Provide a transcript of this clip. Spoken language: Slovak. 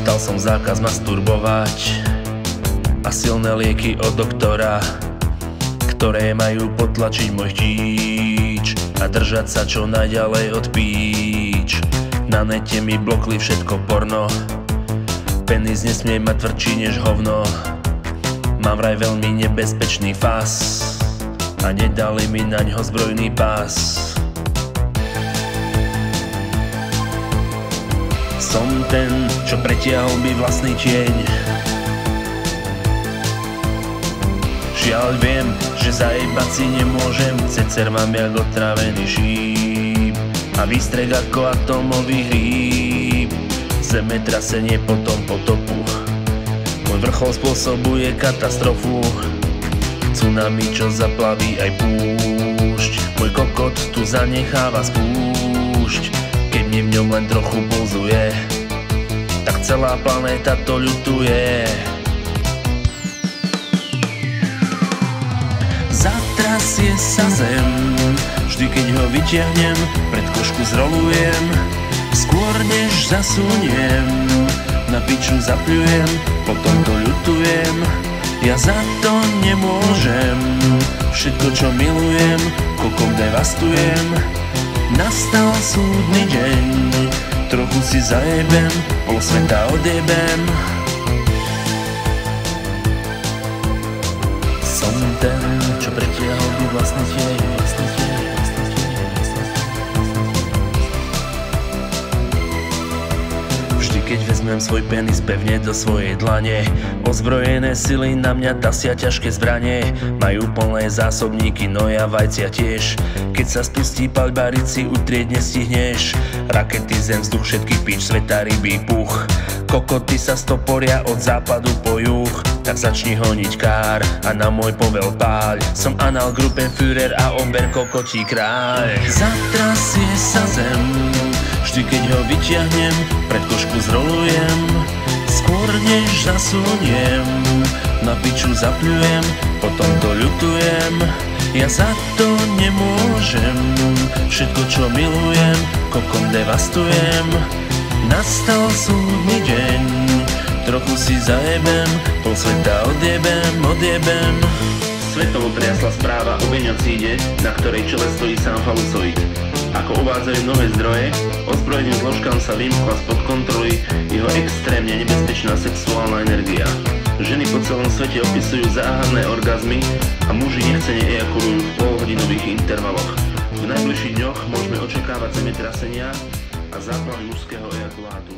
Dostal som zákaz masturbovať a silné lieky od doktora, ktoré majú potlačiť môj chtíč a držať sa čo najďalej od píč. Na nete mi blokli všetko porno, penis nesmie mať tvrdší než hovno. Mám vraj veľmi nebezpečný fás a nedali mi naňho zbrojný pás. Som ten, čo pretiahol by vlastný tieň. Žiaľ viem, že zajebať si nemôžem, cecer mám jak otrávený šíp a výstrek ako atomový hríb. Zemetrasenie, potom potopu, môj vrchol spôsobuje katastrofu. Tsunami, čo zaplaví aj púšť, môj kokot tu zanecháva spúšť. Keď mi v ňom len trochu pulzuje, tak celá planéta to ľutuje. Zatrasie sa zem, vždy keď ho vyťahnem, pred košku zrolujem. Skôr než zasuniem, na piču zapľujem, potom to ľutujem. Ja za to nemôžem, všetko čo milujem, kokom devastujem. Nastal súdny deň, trochu si zajebem, pol sveta odjebem. Som ten, čo pretiahol by vlastný tieň. Keď vezmem svoj penis pevne do svojej dlane, ozbrojené sily na mňa tasia ťažké zbranie. Majú plné zásobníky, no ja vajcia tiež. Keď sa spustí paľba, rici utrieť nestihneš. Rakety, zem, vzduch, všetky píč, sveta, rybí, puch. Kokoty sa stoporia od západu po juh. Tak začni honiť kár a na môj povel páľ. Som Analgruppenführer a Ober kokotí kráľ. Zatrasie sa zem, vždy keď ho vyťahnem, pred košku zrolujem. Skôr než zasuniem, na piču zapľujem, potom to ľutujem. Ja za to nemôžem, všetko čo milujem, kokom devastujem. Nastal súdny deň, trochu si zajebem, pol sveta odjebem. Svetovo triasla správa o genocíde, na ktorej čele stojí sám falusoid. Ako uvádzajú mnohé zdroje, ozbrojeným zložkám sa vymkla spod kontroly jeho extrémne nebezpečná sexuálna energia. Ženy po celom svete opisujú záhadné orgazmy a muži nechcene ejakulujú v polhodinových intervaloch. V najbližších dňoch môžeme očakávať zemetrasenia a záplavy mužského ejakulátu.